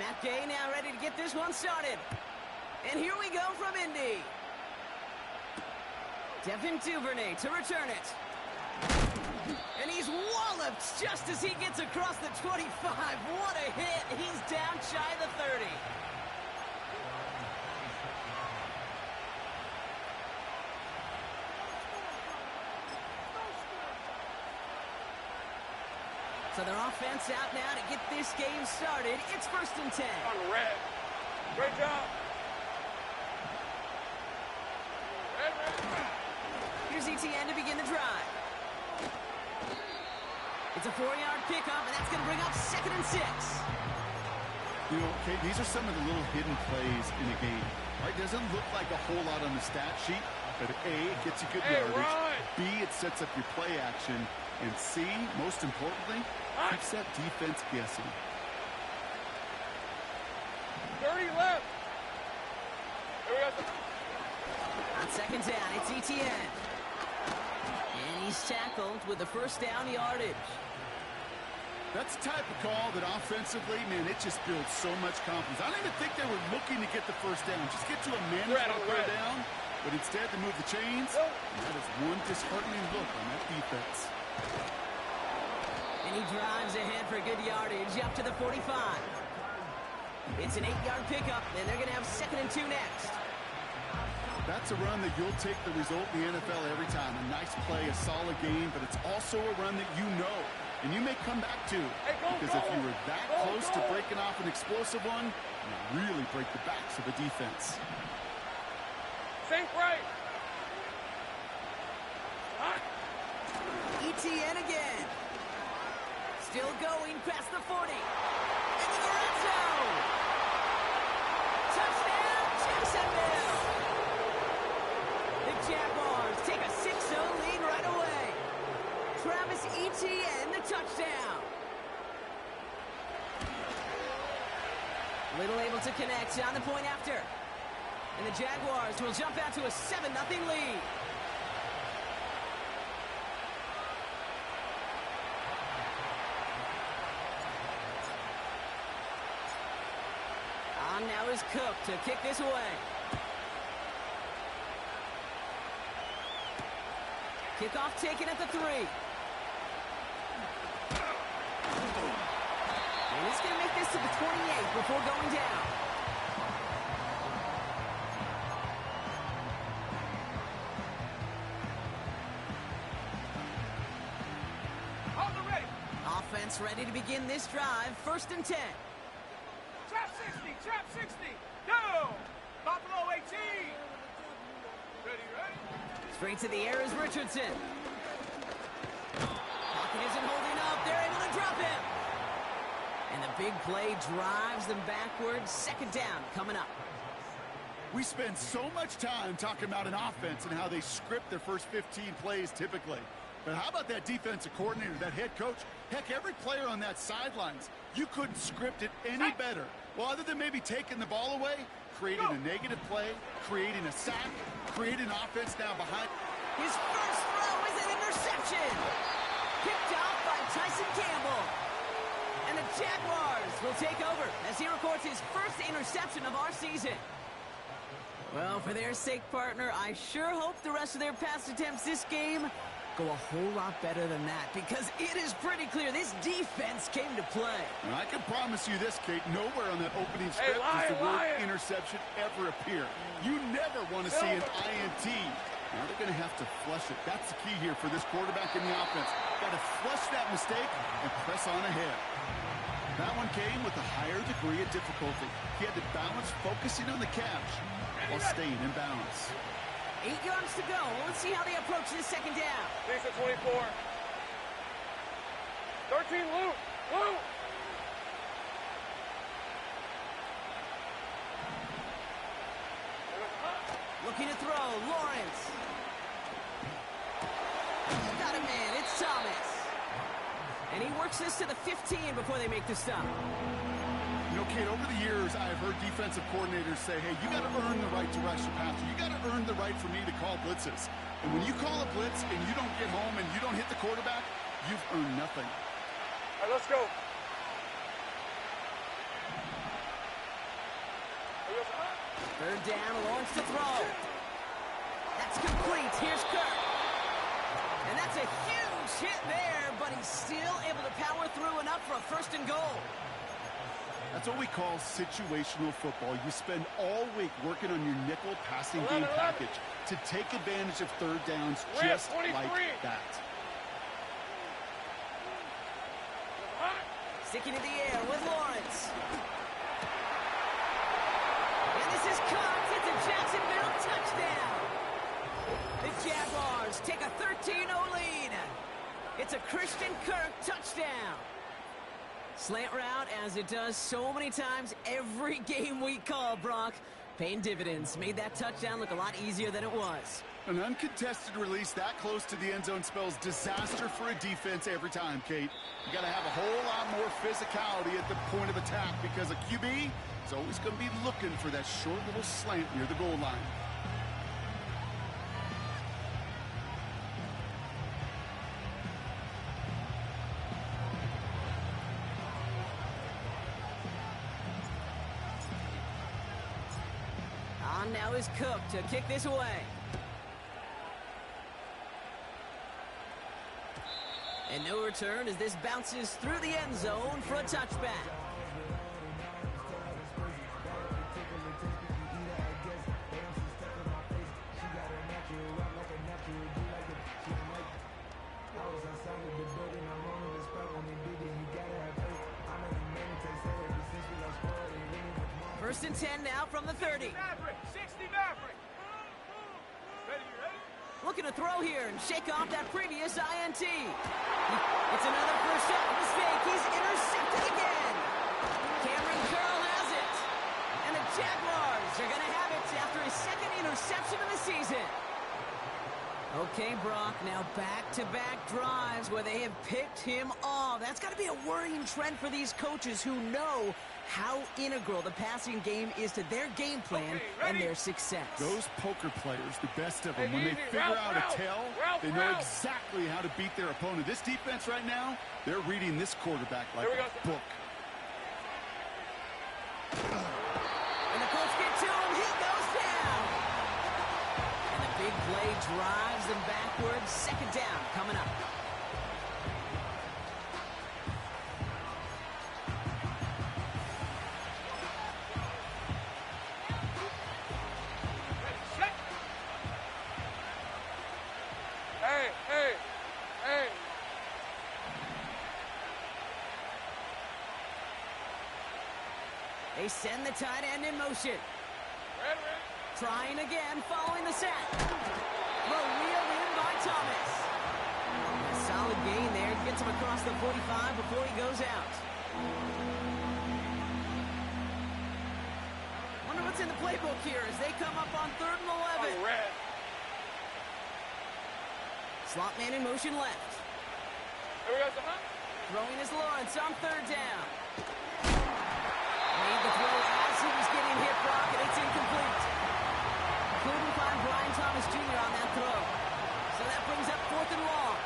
Matt Gay now ready to get this one started. And here we go from Indy. Devin Duvernay to return it. And he's walloped just as he gets across the 25. What a hit. He's down shy of the 30. So their offense out now to get this game started. It's 1st and 10. On the red. Great job. Red. Here's ETN to begin the drive. It's a 4-yard pickup, and that's going to bring up 2nd and 6. You know, Kate, these are some of the little hidden plays in a game. Right? Doesn't look like a whole lot on the stat sheet, but A, it gets you good yardage. Run. B, it sets up your play action. And C, most importantly, keeps that defense guessing. 30 left. Here we go. On 2nd down, it's ETN. And he's tackled with the 1st down yardage. That's the type of call that offensively, man, it just builds so much confidence. I don't even think they were looking to get the 1st down. Just get to a manageable 3rd down. But instead, to move the chains, and that is one disheartening look on that defense. And he drives ahead for good yardage up to the 45. It's an 8-yard pickup, and they're going to have 2nd and 2 next. That's a run that you'll take the result in the NFL every time. A nice play, a solid game, but it's also a run that you know, and you may come back to. Because if you were that close to breaking off an explosive one, you really break the backs of the defense. Think right. ETN again. Still going past the 40. Into the red zone. Touchdown, Jacksonville. The Jaguars take a 6-0 lead right away. Travis Etienne, the touchdown. Little able to connect on the point after. And the Jaguars will jump out to a 7-0 lead. On now is Cook to kick this away. Kickoff taken at the 3. And he's going to make this to the 28 before going down. Offense ready to begin this drive. 1st and 10. Trap 60, trap 60. Go! Buffalo 18. Ready. Straight to the air is Richardson. Pocket isn't holding up. They're able to drop him. And the big play drives them backwards. 2nd down coming up. We spend so much time talking about an offense and how they script their first 15 plays typically. But how about that defensive coordinator, that head coach? Heck, every player on that sidelines, you couldn't script it any better. Well, other than maybe taking the ball away, creating a negative play, creating a sack, creating an offense now behind. His first throw is an interception. Picked off by Tyson Campbell. And the Jaguars will take over as he records his first interception of our season. Well, for their sake, partner, I sure hope the rest of their pass attempts this game go a whole lot better than that, because it is pretty clear this defense came to play. And I can promise you this, Kate, nowhere on that opening script does the word interception ever appear. You never want to see an INT. Now they're going to have to flush it. That's the key here for this quarterback in the offense. Got to flush that mistake and press on ahead. That one came with a higher degree of difficulty. He had to balance focusing on the catch while staying in balance. 8 yards to go. Let's see how they approach this 2nd down. These are 24. 13, Luke. Looking to throw, Lawrence. Got a man, it's Thomas. And he works this to the 15 before they make the stop. You know, Kate, over the years, I've heard defensive coordinators say, hey, you got to earn the right to rush the passer. You got to earn the right for me to call blitzes. And when you call a blitz and you don't get home and you don't hit the quarterback, you've earned nothing. All right, let's go. Third down, Lawrence to throw. That's complete. Here's Kirk. And that's a huge hit there, but he's still able to power through enough for a first and goal. That's what we call situational football. You spend all week working on your nickel passing game package to take advantage of third downs just like that. Sticking in the air with Lawrence. And this is caught. It's a Jacksonville touchdown. The Jaguars take a 13-0 lead. It's a Christian Kirk touchdown. Slant route, as it does so many times every game we call, Brock. Paying dividends. Made that touchdown look a lot easier than it was. An uncontested release that close to the end zone spells disaster for a defense every time, Kate. You got to have a whole lot more physicality at the point of attack because a QB is always going to be looking for that short little slant near the goal line. On now is Cook to kick this away. And no return as this bounces through the end zone for a touchback. First and 10 now from the 30. 60 Maverick. Looking to throw here and shake off that previous INT. It's another first down mistake. He's intercepted again. Cameron Curl has it. And the Jaguars are going to have it after his second interception of the season. Okay, Brock, now back-to-back drives where they have picked him off. That's got to be a worrying trend for these coaches who know how integral the passing game is to their game plan and their success. Those poker players, the best of them, when they figure out a tell, they know exactly how to beat their opponent. This defense right now, they're reading this quarterback like a book. And the Colts get to him. He goes down. And the big play drives them backwards. Second down coming up. They send the tight end in motion. Trying again, following the sack. Throw wheeled in by Thomas. A solid gain there. Gets him across the 45 before he goes out. Wonder what's in the playbook here as they come up on 3rd and 11. Slot man in motion left. Throwing is Lawrence on 3rd down. Made the throw as he was getting hit, Brock, and it's incomplete. Couldn't find Brian Thomas Jr. on that throw. So that brings up 4th and long.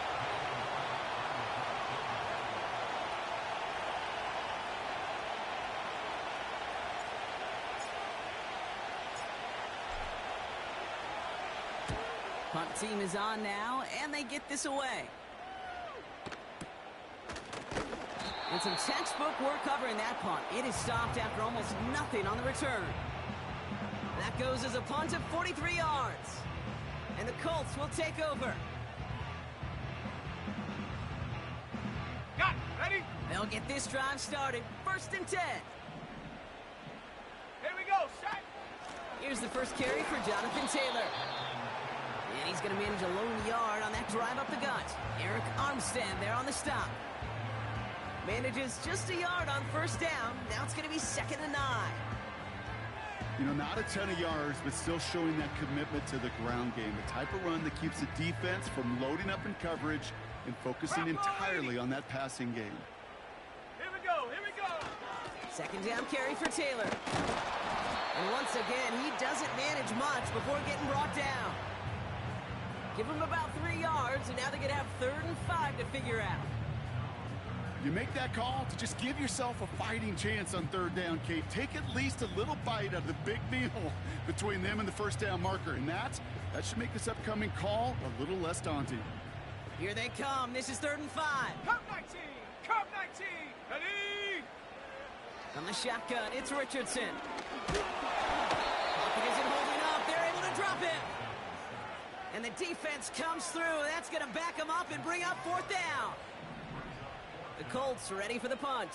Punt team is on now, and they get this away. And some textbook work covering that punt. It is stopped after almost nothing on the return. That goes as a punt of 43 yards. And the Colts will take over. Got it. Ready? They'll get this drive started. 1st and 10. Here we go. Set. Here's the first carry for Jonathan Taylor. And he's going to manage a lone yard on that drive up the gut. Eric Armstead there on the stop. Manages just a yard on 1st down. Now it's going to be 2nd and 9. You know, not a ton of yards, but still showing that commitment to the ground game. The type of run that keeps the defense from loading up in coverage and focusing entirely on that passing game. Here we go. Here we go. 2nd down carry for Taylor. And once again, he doesn't manage much before getting brought down. Give him about 3 yards, and now they're going to have 3rd and 5 to figure out. You make that call to just give yourself a fighting chance on third down, Kate. Take at least a little bite out of the big meal between them and the first down marker. And that should make this upcoming call a little less daunting. Here they come. This is 3rd and 5. Cup 19! Cup 19! Ready? From the shotgun, it's Richardson. Pocket isn't holding up. They're able to drop it. And the defense comes through. That's going to back them up and bring up 4th down. The Colts are ready for the punt.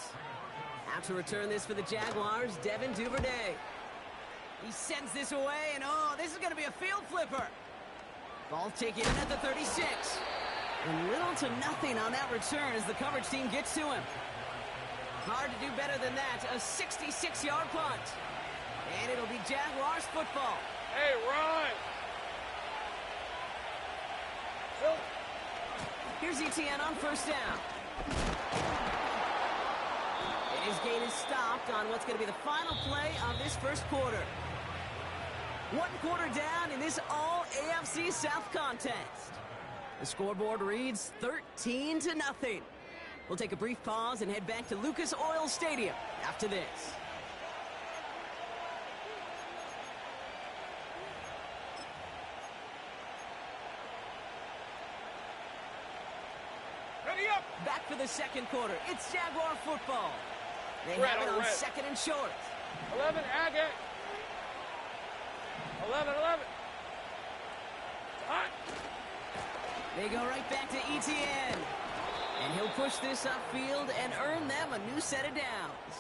Out to return this for the Jaguars, Devin Duvernay. He sends this away, and oh, this is going to be a field flipper. Ball taken in at the 36. And little to nothing on that return as the coverage team gets to him. Hard to do better than that. A 66-yard punt. And it'll be Jaguars football. Hey, run! Here's ETN on 1st down. And his gain is stopped on what's going to be the final play of this first quarter. 1 quarter down in this all-AFC South contest. The scoreboard reads 13-0. We'll take a brief pause and head back to Lucas Oil Stadium after this. Ready up! Back for the second quarter. It's Jaguar football. They Red have it on on red. 2nd and short. 11, Agate. 11. Hot. They go right back to ETN. And he'll push this upfield and earn them a new set of downs.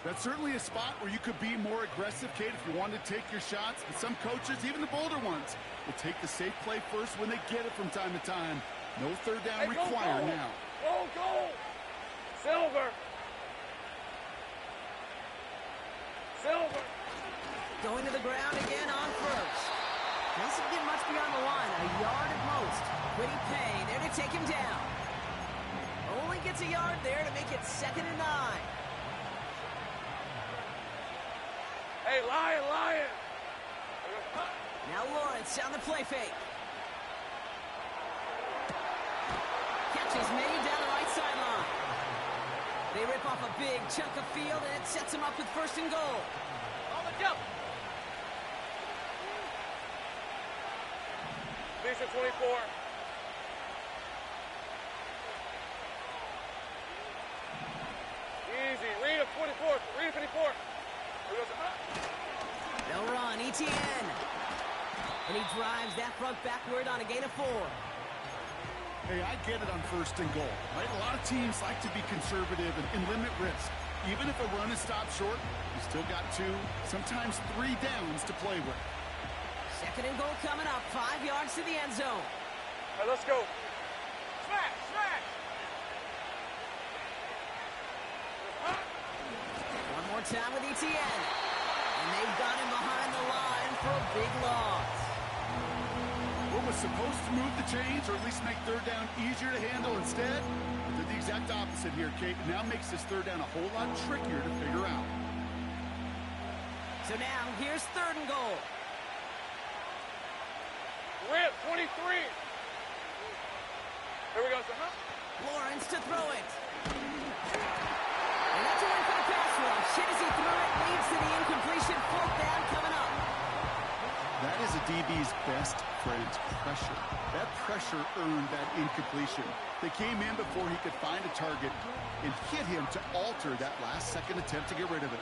That's certainly a spot where you could be more aggressive, Kate, if you wanted to take your shots. But some coaches, even the bolder ones, will take the safe play first when they get it from time to time. No third down required now. Go! Silver! Going to the ground again on 1st. Doesn't get much beyond the line, a yard at most. Quiddy Pay there to take him down. Only gets a yard there to make it 2nd and 9. Hey, Lion! Now Lawrence on the play fake. Catch is made down the right sideline. They rip off a big chunk of field, and it sets them up with 1st and goal. On the jump! Vision 24. Easy. Read a 24. Read a 54. No run, ETN. And he drives that front backward on a gain of 4. Hey, I get it on 1st and goal, right? A lot of teams like to be conservative and limit risk. Even if a run is stopped short, you still got 2, sometimes 3 downs to play with. 2nd and goal coming up, 5 yards to the end zone. All right, let's go. Smash! One more time with ETN. And they've got him behind the line for a big loss. What was supposed to move the chains, or at least make third down easier to handle instead, did the exact opposite here, Kate. Now makes this third down a whole lot trickier to figure out. So now, here's 3rd and goal. Rip, 23. Here we go, sir. Lawrence to throw it. And that's a win for the pass rush. Hit as he threw it, leads to the incompletion. 4th down coming up. That is a DB's best friend, pressure. That pressure earned that incompletion. They came in before he could find a target and hit him to alter that last-second attempt to get rid of it.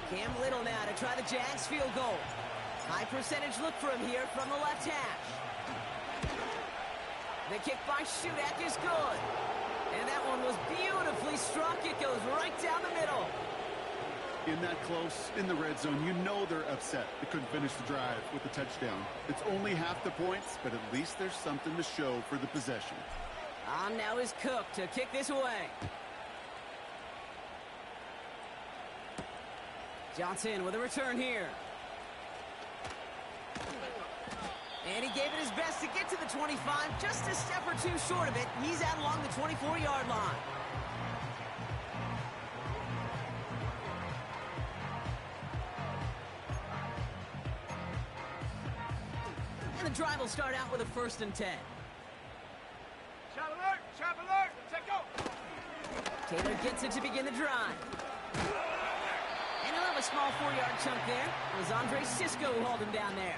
Cam Little now to try the Jags field goal. High percentage look for him here from the left hash. The kick by Shudak is good. And that one was beautifully struck. It goes right down the middle. In that close, in the red zone, you know they're upset. They couldn't finish the drive with the touchdown. It's only half the points, but at least there's something to show for the possession. On now is Cook to kick this away. Johnson with a return here. And he gave it his best to get to the 25, just a step or 2 short of it. He's out along the 24-yard line. And the drive will start out with a 1st and 10. Chop alert, take go. Taylor gets it to begin the drive. And he'll have a small 4-yard chunk there. It was Andre Sisco who hauled him down there.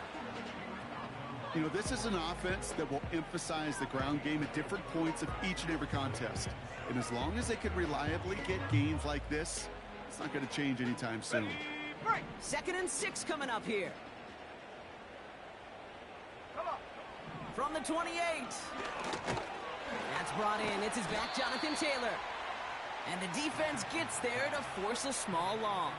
You know, this is an offense that will emphasize the ground game at different points of each and every contest. And as long as they can reliably get gains like this, it's not going to change anytime soon. 2nd and 6 coming up here. From the 28. That's brought in. It's his back, Jonathan Taylor. And the defense gets there to force a small loss.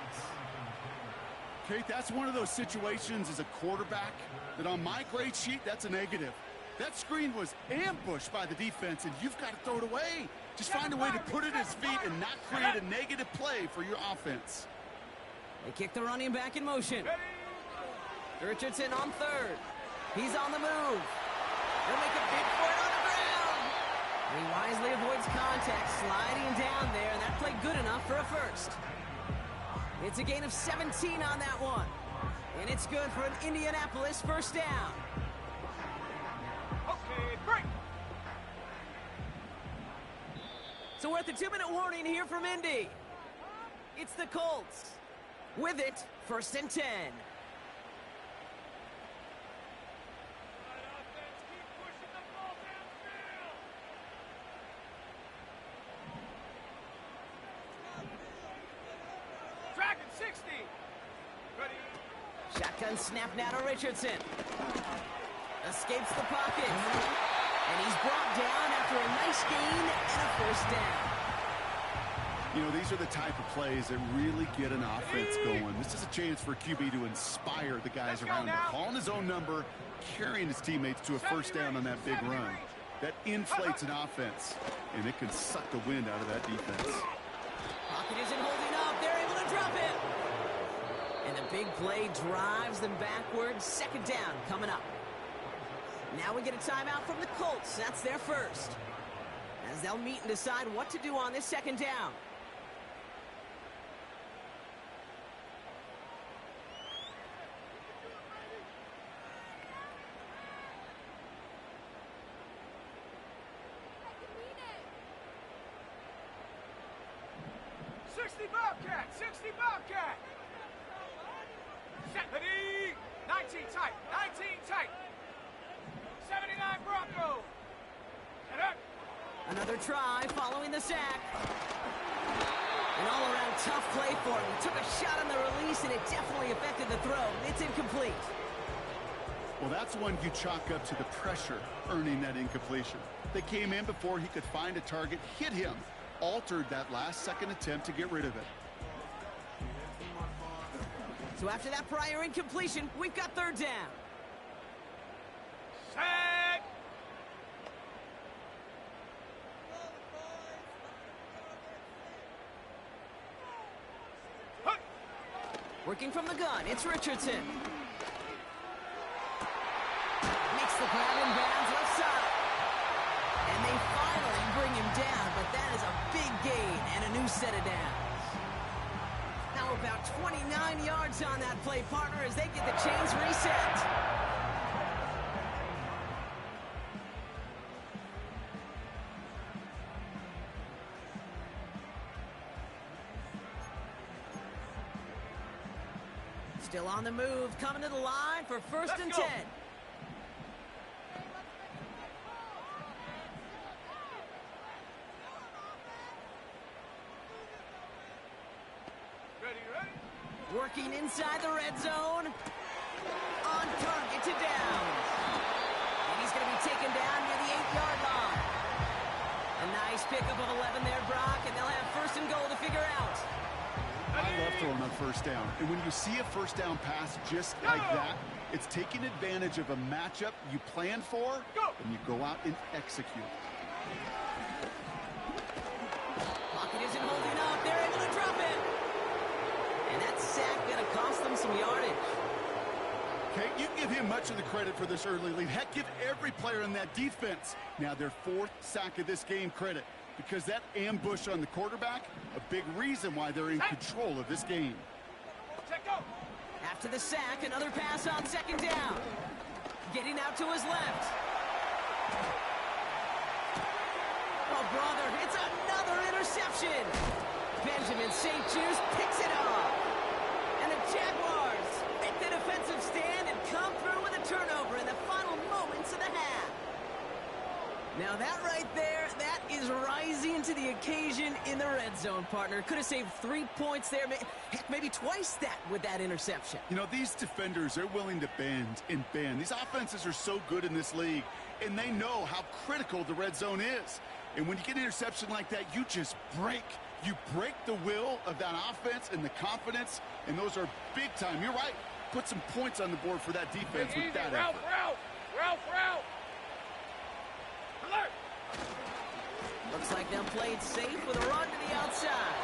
Kate, that's one of those situations as a quarterback that on my grade sheet, that's a negative. That screen was ambushed by the defense, and you've got to throw it away. Just find a way to put it at his feet and not create a negative play for your offense. They kick the running back in motion. Richardson on 3rd. He's on the move. He'll make a big play on the ground. He wisely avoids contact, sliding down there, and that played good enough for a 1st. It's a gain of 17 on that one. And it's good for an Indianapolis 1st down. Okay, break. So we're at the 2-minute warning here from Indy. It's the Colts. With it, 1st and 10. Dragon 60. Ready. Shotgun snap now to Richardson. Escapes the pocket. And he's brought down after a nice gain and a 1st down. You know, these are the type of plays that really get an offense going. This is a chance for QB to inspire the guys around him. Calling his own number, carrying his teammates to a 1st down on that big run. That inflates an offense, and it can suck the wind out of that defense. Pocket isn't holding up. They're able to drop it. And the big play drives them backwards. 2nd down coming up. Now we get a timeout from the Colts. That's their 1st. As they'll meet and decide what to do on this 2nd down. Bobcat, 60 Bobcat. Set, ready. 19 tight, 19 tight. 79 Bronco. Set up. Another try following the sack. An all-around tough play for him. He took a shot on the release, and it definitely affected the throw. It's incomplete. Well, that's one you chalk up to the pressure earning that incompletion. They came in before he could find a target, hit him, altered that last-second attempt to get rid of it. So after that prior incompletion, we've got 3rd down. Set. Working from the gun, it's Richardson. Makes the grab in bounds left side. And they finally bring him down, but that is a big gain and a new set of downs. Now about 29 yards on that play, partner, as they get the chains reset. Still on the move, coming to the line for 1st and 10. Working inside the red zone. On target to Downs. And he's going to be taken down near the 8-yard line. A nice pickup of 11 there, Brock, and they'll have 1st and goal to figure out. I love throwing on 1st down. And when you see a 1st down pass just like that, it's taking advantage of a matchup you planned for, and you go out and execute. Pocket isn't holding up. They're able to drop it. And that sack going to cost them some yardage. Okay, you give him much of the credit for this early lead. Heck, give every player in that defense now their 4th sack of this game credit. Because that ambush on the quarterback, a big reason why they're in control of this game. After the sack, another pass on 2nd down. Hitting out to his left. Oh, brother, it's another interception. Benjamin St. Juste picks it off. And the Jaguars make the defensive stand and come through with a turnover in the final moments of the half. Now that right there, that is rising to the occasion in the red zone, partner. Could have saved 3 points there, heck, maybe twice that with that interception. You know, these defenders, they're willing to bend and bend. These offenses are so good in this league, and they know how critical the red zone is. And when you get an interception like that, you just break. You break the will of that offense and the confidence, and those are big time. You're right. Put some points on the board for that defense with that effort. Ralph! Looks like them played safe with a run to the outside.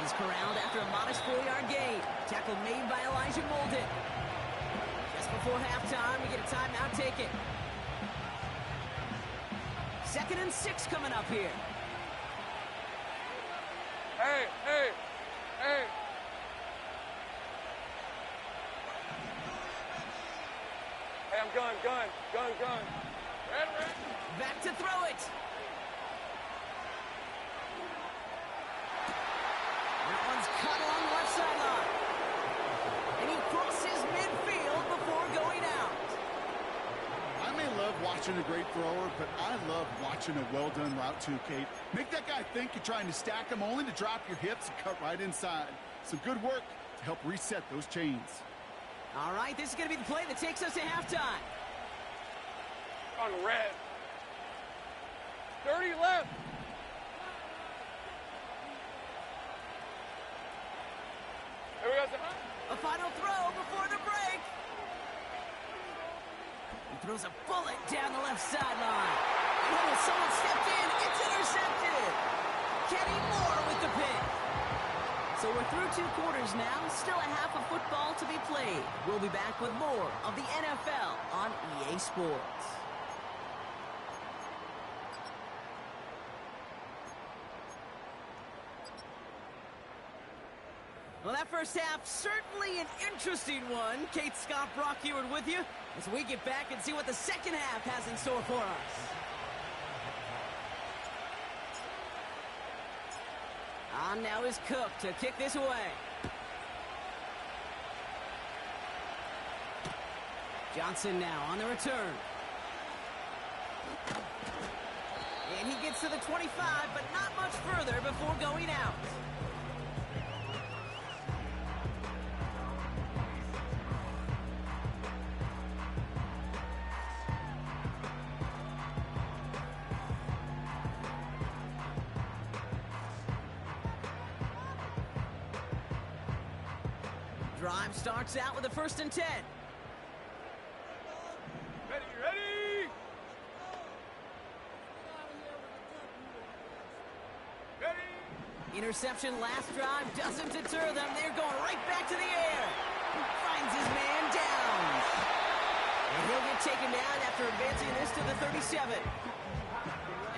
He's corralled after a modest 4-yard gain. Tackle made by Elijah Molden. Just before halftime, we get a timeout taken. 2nd and 6 coming up here. Hey! Hey, I'm gun. Red. Back to throw it. That one's cut along the left sideline. And he crosses midfield before going out. I may love watching a great thrower, but I love watching a well-done route too, Kate. Make that guy think you're trying to stack him, only to drop your hips and cut right inside. Some good work to help reset those chains. All right, this is going to be the play that takes us to halftime. On red. 30 left. Here we go. A final throw before the break. He throws a bullet down the left sideline. Oh, someone stepped in. It's intercepted. Kenny Moore with the pick. So we're through 2 quarters now. Still a half of football to be played. We'll be back with more of the NFL on EA Sports. Well, that first half, certainly an interesting one. Kate, Scott, Brock Ewart with you as we get back and see what the second half has in store for us. On now is Cook to kick this away. Johnson now on the return. And he gets to the 25, but not much further before going out. Drive starts out with a 1st and 10. Ready! Interception last drive doesn't deter them. They're going right back to the air. Finds his man down. And he'll get taken down after advancing this to the 37.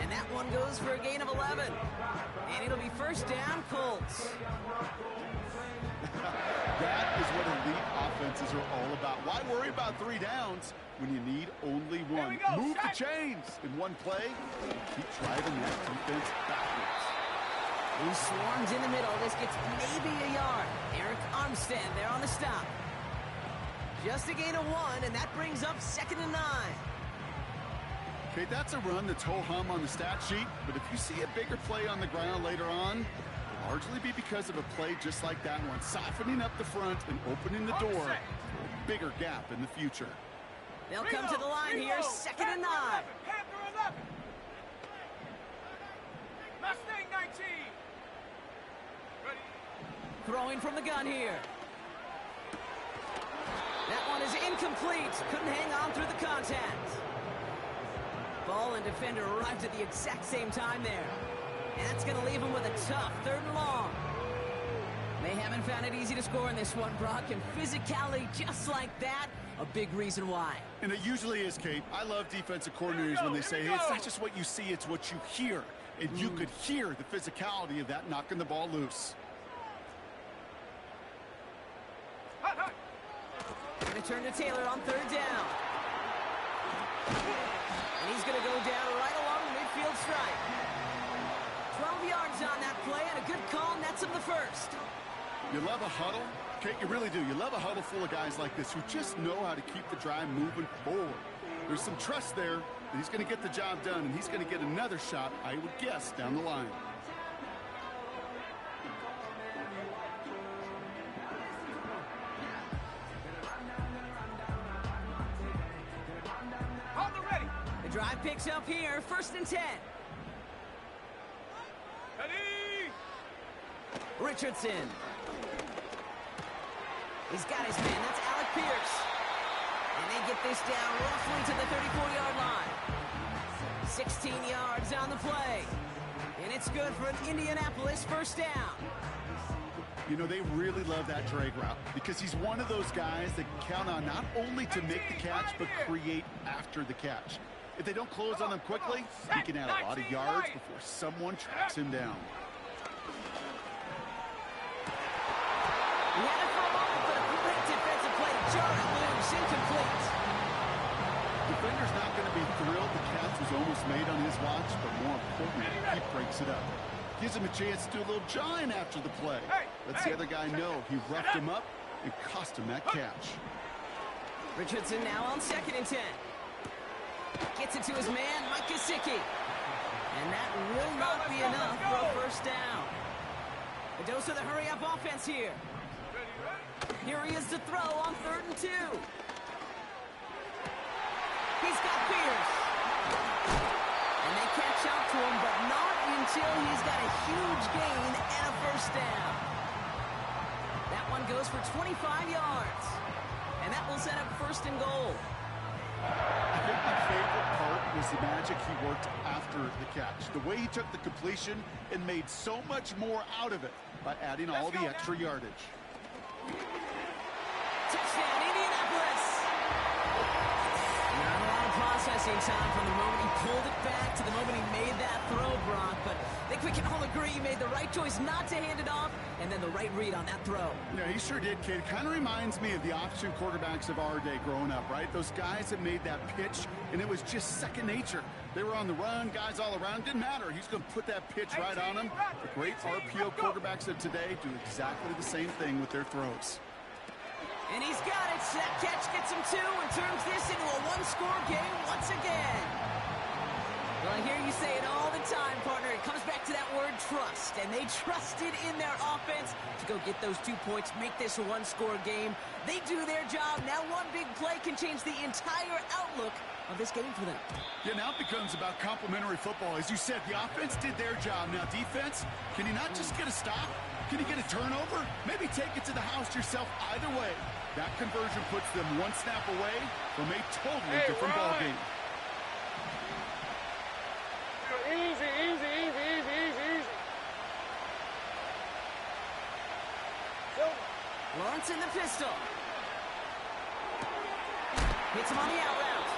And that one goes for a gain of 11. And it'll be 1st down, Colts. That is what elite offenses are all about. Why worry about 3 downs when you need only 1? Move the chains in one play and keep driving that defense backwards. He swarms in the middle. This gets maybe a yard. Eric Armstead there on the stop. Just a gain of 1, and that brings up 2nd and 9. Okay, that's a run that's ho-hum on the stat sheet, but if you see a bigger play on the ground later on, it'll largely be because of a play just like that one, softening up the front and opening the door to a bigger gap in the future. They'll come to the line here, 2nd and 9. Panther 11. Mustang 19. Ready? Throwing from the gun here. That one is incomplete. Couldn't hang on through the contact. Ball and defender arrived at the exact same time there. And that's going to leave him with a tough 3rd and long. They haven't found it easy to score in this one, Brock, and physicality just like that, a big reason why. And it usually is, Kate. I love defensive coordinators when they say, hey, it's not just what you see, it's what you hear. And you could hear the physicality of that knocking the ball loose. Going to turn to Taylor on 3rd down. huddle? Okay, you really do. You love a huddle full of guys like this who just know how to keep the drive moving forward. There's some trust there that he's going to get the job done, and he's going to get another shot, I would guess, down the line. The drive picks up here, 1st and 10. Richardson. He's got his man. That's Alec Pierce. And they get this down roughly to the 34-yard line. 16 yards on the play. And it's good for an Indianapolis 1st down. You know, they really love that drag route because he's one of those guys that count on not only to make the catch, but create after the catch. If they don't close on them quickly, he can add a lot of yards before someone tracks him down. He had it for a moment, but a great defensive play. Jarring loose, incomplete. Defender's not going to be thrilled the catch was almost made on his watch, but more importantly, he breaks it up. Gives him a chance to do a little jawing after the play. Lets the other guy know he roughed him up and cost him that catch. Richardson now on 2nd and 10. Gets it to his man, Mike Gesicki. And that will not be enough for a 1st down. A dose of the hurry-up offense here. Here he is to throw on 3rd and 2. He's got Pierce. And they catch up to him, but not until he's got a huge gain and a 1st down. That one goes for 25 yards. And that will set up 1st and goal. I think my favorite part was the magic he worked after the catch. The way he took the completion and made so much more out of it by adding all the extra yardage. Touchdown, Indianapolis! Not a lot of processing time from the moment he pulled it back to the moment he made that throw, Brock. But I think we can all agree he made the right choice not to hand it off, and then the right read on that throw. Yeah, he sure did, kid. It kind of reminds me of the option quarterbacks of our day growing up, right? Those guys that made that pitch, and it was just second nature. They were on the run, guys all around. Didn't matter. He's going to put that pitch right on them. The great RPO quarterbacks of today do exactly the same thing with their throws. And he's got it. That catch gets him 2 and turns this into a 1-score game once again. Well, I hear you say it all the time, partner. It comes back to that word trust. And they trusted in their offense to go get those 2 points, make this a 1-score game. They do their job. Now one big play can change the entire outlook of this game for them. Yeah, now it becomes about complementary football. As you said, the offense did their job. Now defense, can you not just get a stop? Can you get a turnover? Maybe take it to the house yourself. Either way, that conversion puts them 1 snap away from a totally different ball game. Easy, easy, easy, easy, easy, easy. Lawrence in the pistol. Hits him on the out route.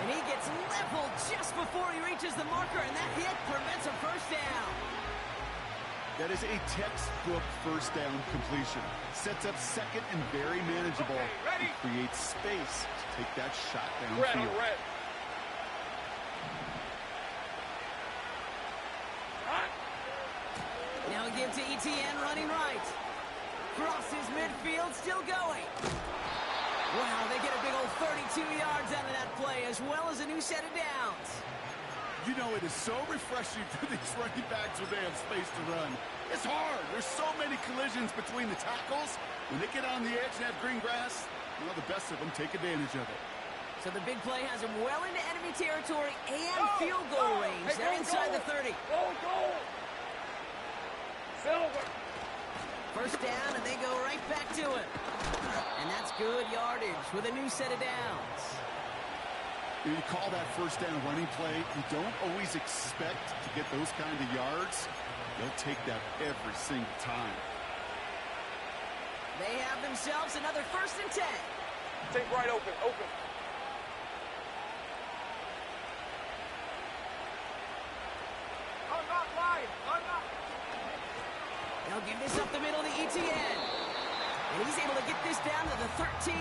And he gets leveled just before he reaches the marker, and that hit prevents a 1st down. That is a textbook 1st down completion. Sets up 2nd and very manageable. Ready? And creates space to take that shot downfield. Red. Now we give to ETN running right. Crosses midfield, still going. Wow, they get a big old 32 yards out of that play, as well as a new set of downs. You know, it is so refreshing for these running backs when they have space to run. It's hard. There's so many collisions between the tackles. When they get on the edge and have green grass, well, the best of them take advantage of it. So the big play has them well into enemy territory and field goal range. They're inside the 30. Goal. Silver. 1st down, and they go right back to it. And that's good yardage with a new set of downs. You call that 1st down running play. You don't always expect to get those kind of yards. They'll take that every single time. They have themselves another 1st and 10. Take right open. I'm not lying. They'll give this up the middle to ETN. And he's able to get this down to the 13.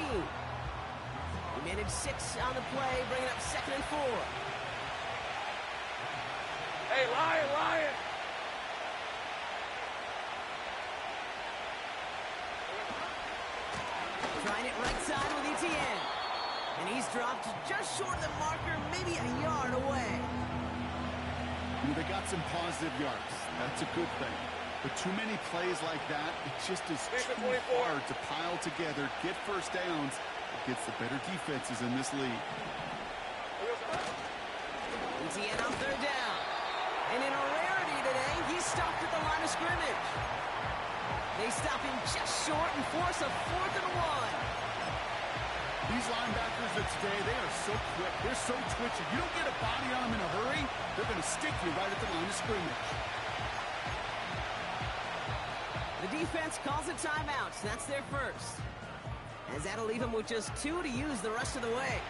He managed 6 on the play, bringing up 2nd and 4. Hey, lion. Trying it right side with Etienne. And he's dropped just short of the marker, maybe a yard away. They got some positive yards. That's a good thing. But too many plays like that, it just is too hard to pile together, get first downs against the better defenses in this league. Etienne on third down. And in a rarity today, he's stopped at the line of scrimmage. They stop him just short and force a 4th and 1. These linebackers of today, they are so quick. They're so twitchy. You don't get a body on them in a hurry, they're going to stick you right at the line of scrimmage. The defense calls a timeout. That's their first. As that'll leave them with just 2 to use the rest of the way.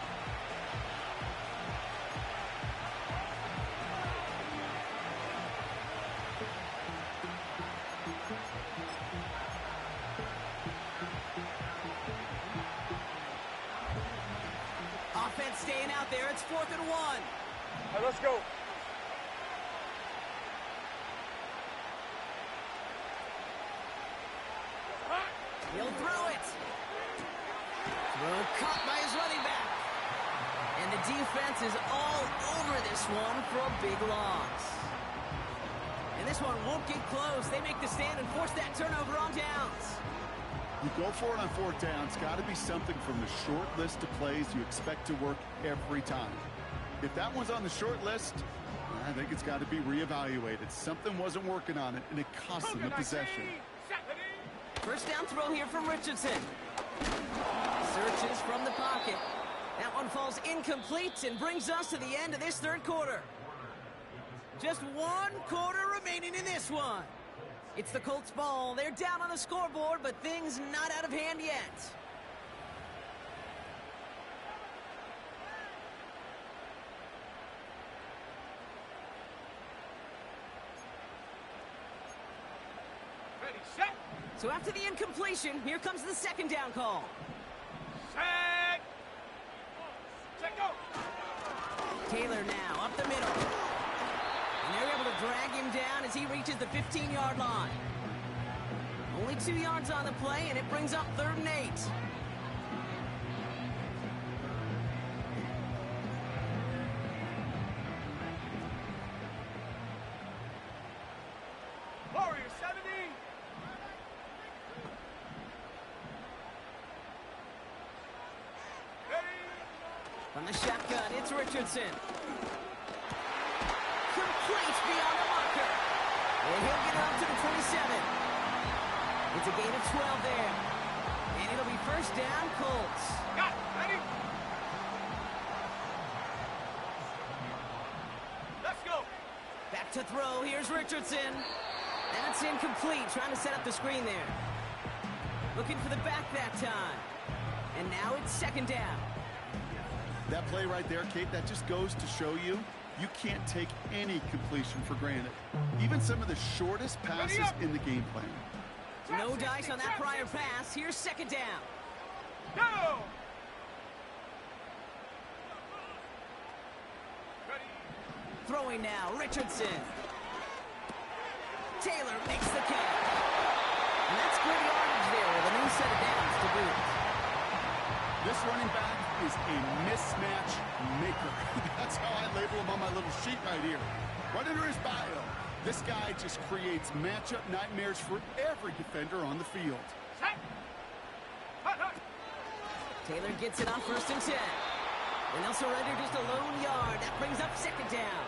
Offense staying out there. It's 4th and 1. All right, let's go. He'll throw it. Throw caught by his running back. And the defense is all over this one for a big loss. And this one won't get close. They make the stand and force that turnover on downs. You go for it on 4th down. It's got to be something from the short list of plays you expect to work every time. If that one's on the short list, I think it's got to be reevaluated. Something wasn't working on it, and it cost them the possession. First down throw here from Richardson. Searches from the pocket. That one falls incomplete and brings us to the end of this 3rd quarter. Just 1 quarter remaining in this one. It's the Colts ball. They're down on the scoreboard, but things not out of hand yet. Ready, set. So after the incompletion, here comes the 2nd down call. Set. Set, go. Taylor now up the middle. And they're able to drag him down as he reaches the 15-yard line. Only 2 yards on the play, and it brings up 3rd and 8. Warriors 70. From the shotgun, it's Richardson. Complete beyond the marker. And he'll get up to the 27. It's a gain of 12 there. And it'll be first down, Colts. Got it. Ready? Let's go. Back to throw. Here's Richardson. That's incomplete. Trying to set up the screen there. Looking for the back that time. And now it's 2nd down. That play right there, Kate, that just goes to show you can't take any completion for granted. Even some of the shortest passes in the game plan. No dice on that prior pass. Here's 2nd down. Go. Ready. Throwing now, Richardson. Taylor makes the catch. And that's good yardage there with a new set of downs to boot. This running back is a mismatch maker. That's how I label him on my little sheet right here. Right under his bio. This guy just creates matchup nightmares for every defender on the field. Set. Hut, hut. Taylor gets it on 1st and 10. And they'll surrender just a lone yard. That brings up 2nd down.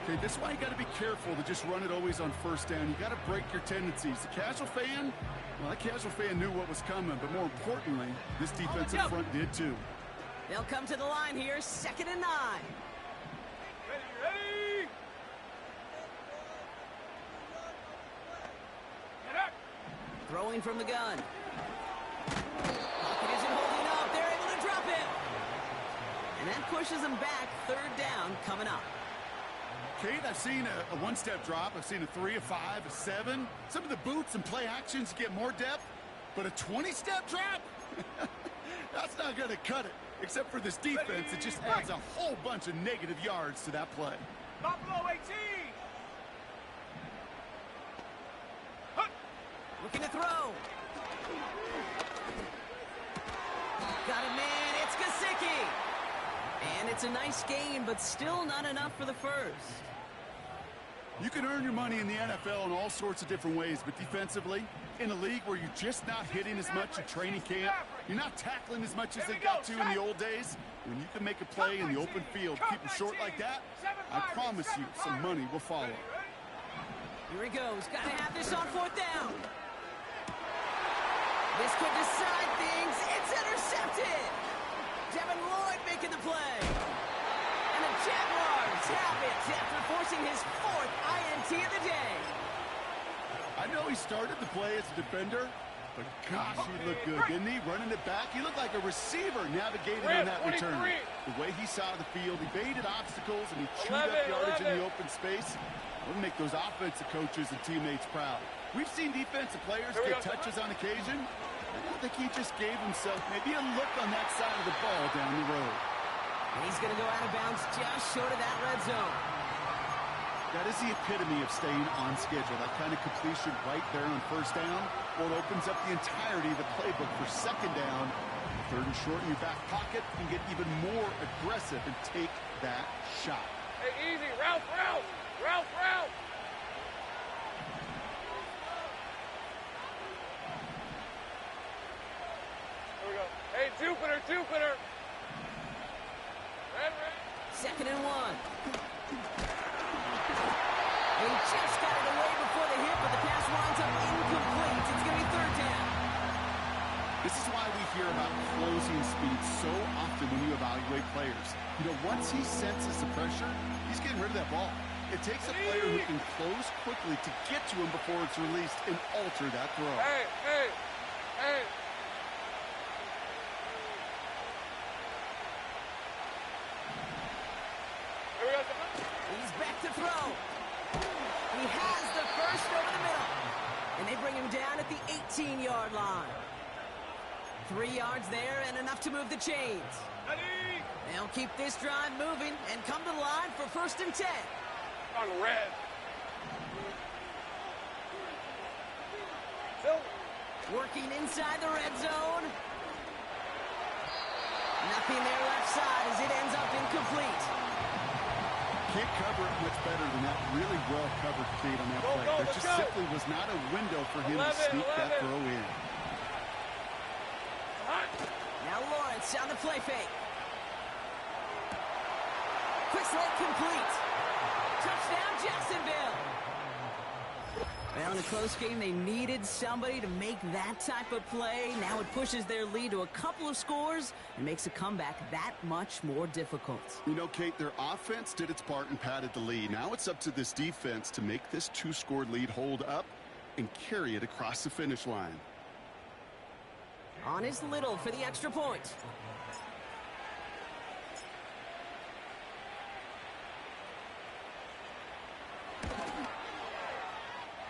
Okay, this is why you got to be careful to just run it always on 1st down. You got to break your tendencies. The casual fan, well, that casual fan knew what was coming, but more importantly, this defensive front did too. They'll come to the line here, 2nd and 9. Ready, ready. Get up. Throwing from the gun. Pocket isn't holding up. They're able to drop him. And that pushes them back. 3rd down coming up. Kate, I've seen a one-step drop. I've seen a 3, a 5, a 7. Some of the boots and play actions get more depth, but a 20-step drop? That's not going to cut it. Except for this defense, it just adds a whole bunch of negative yards to that play. Buffalo 18. Looking to throw. Got it, man. It's Gesicki. And it's a nice gain, but still not enough for the first. You can earn your money in the NFL in all sorts of different ways, but defensively, in a league where you're just not hitting as much in training camp, you're not tackling as much as they got to in the old days, when you can make a play in the open field, keep them short like that, I promise you some money will follow. Here he goes. Got to have this on fourth down. This could decide things. It's intercepted. Devin Lloyd making the play. And the Jaguars have it after forcing his fourth INT of the day. I know he started the play as a defender, but gosh, he looked good, didn't he? Running it back, he looked like a receiver navigating on that return. The way he saw the field, he baited obstacles, and he chewed up yardage in the open space. We'll make those offensive coaches and teammates proud. We've seen defensive players get touches on occasion. I think he just gave himself maybe a look on that side of the ball down the road. He's going to go out of bounds just short of that red zone. That is the epitome of staying on schedule. That kind of completion right there on first down, well, it opens up the entirety of the playbook for second down. Third and short in your back pocket, you can get even more aggressive and take that shot. Hey, easy. Route. Here we go. Hey, Jupiter. Red. Second and one. He just got it away before the hit, but the pass winds up incomplete. It's going to be third down. This is why we hear about closing speed so often when you evaluate players. You know, once he senses the pressure, he's getting rid of that ball. It takes a player who can close quickly to get to him before it's released and alter that throw. Hey. Here we go. He's back to throw. He has the first over the middle. And they bring him down at the 18-yard line. 3 yards there and enough to move the chains. They'll keep this drive moving and come to the line for first and 10. On red. Working inside the red zone. Nothing there left side as it ends up incomplete. Can't cover it much better than that really well-covered feed on that play. There just simply was not a window for him to sneak that throw in. Now Lawrence on the play fake. Quick slant complete. Touchdown, Jacksonville. Well, in a close game, they needed somebody to make that type of play. Now it pushes their lead to a couple of scores and makes a comeback that much more difficult. You know, Kate, their offense did its part and padded the lead. Now it's up to this defense to make this two-score lead hold up and carry it across the finish line. On is Little for the extra point.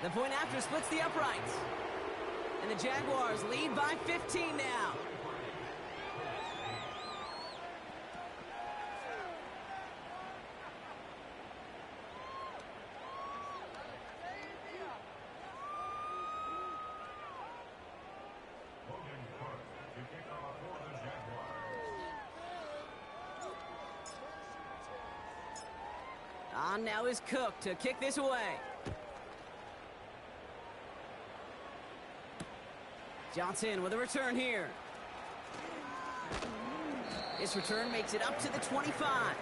The point after splits the uprights. And the Jaguars lead by 15 now. On now is Cook to kick this away. Johnson with a return here. This return makes it up to the 25.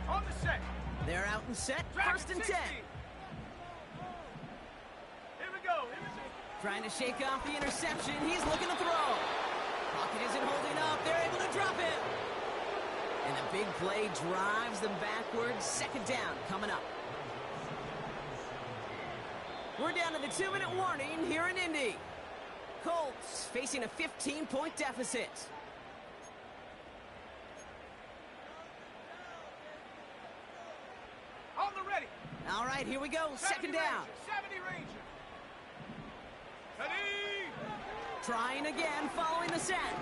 On the set. They're out and set. First and 10. Here we go. Trying to shake off the interception. He's looking to throw. Pocket isn't holding up. They're able to drop him. And the big play drives them backwards. Second down coming up. We're down to the 2-minute warning here in Indy. Colts facing a 15-point deficit. On the ready. All right, here we go. Second down. 70 Ranger. Ready. Trying again following the sack.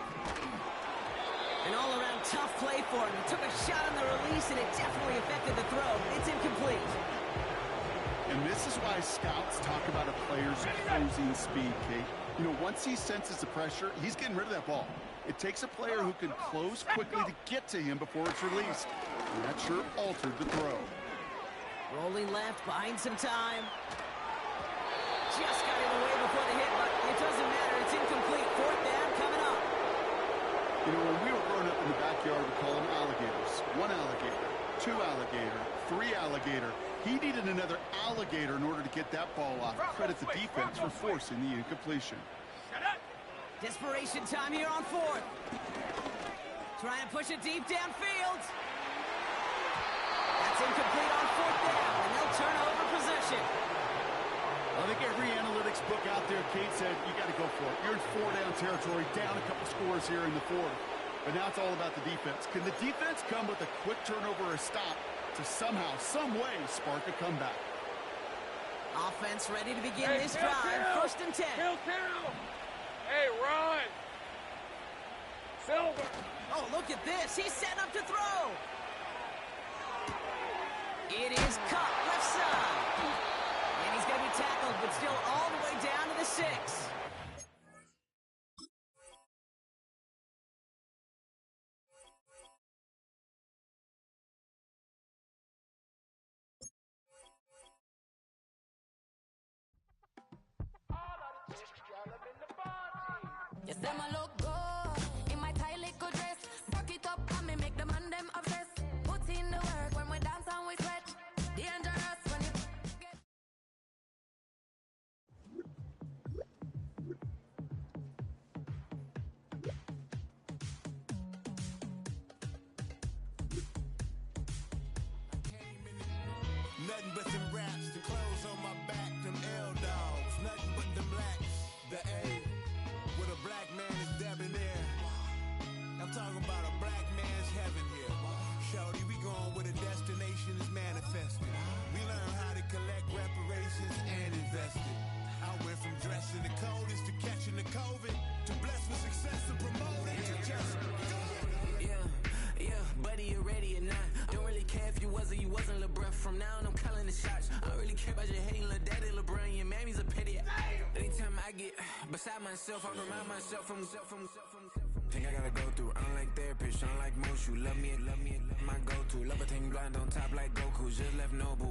An all-around tough play for him. He took a shot on the release, and it definitely affected the throw. It's incomplete. And And this is why scouts talk about a player's closing speed, Kate. You know, once he senses the pressure, he's getting rid of that ball. It takes a player who can close quickly to get to him before it's released. And that sure altered the throw. Rolling left, buying some time. Just got it away before the hit, but it doesn't matter. It's incomplete. Fourth down coming up. You know, when we were growing up in the backyard, we call them alligators. One alligator, two alligator, three alligator. He needed another alligator in order to get that ball off. Credit the defense for forcing the incompletion. Desperation time here on fourth. Trying to push it deep downfield. That's incomplete on fourth down, and they'll turn over possession. I think every analytics book out there, Kate, said you got to go for it. You're in four-down territory, down a couple scores here in the fourth. But now it's all about the defense. Can the defense come with a quick turnover or a stop to somehow, some way, spark a comeback? Offense ready to begin this drive. First and 10. Kill. Hey, run. Silver. Oh, look at this. He's setting up to throw. It is cut left side. And he's going to be tackled, but still all the way down to the 6. Yes, them a look good in my tight little dress. Rock it up and me make the man them obsessed. Put in the work when we dance and we sweat. Dangerous when you get. Nothing but them raps, the clothes on my back, them L-dogs. Nothing but them blacks, the A, with a black man is debonair. I'm talking about a black man's heaven here. Shorty, we going where the destination is manifested. We learn how to collect reparations and invest it. I went from dressing the coldest to catching the COVID, to blessed with success and promoted to just go. Yeah, buddy, you ready or not? Don't really care if you was or you wasn't LeBron. From now on, I'm calling the shots. I don't really care about your hating little daddy LeBron. Your mammy's a pity. Anytime I get beside myself, I remind myself from Think I gotta go through. I don't like therapists, I don't like most. You love me, my go-to. Love a thing blind on top like Goku. Just left Noble.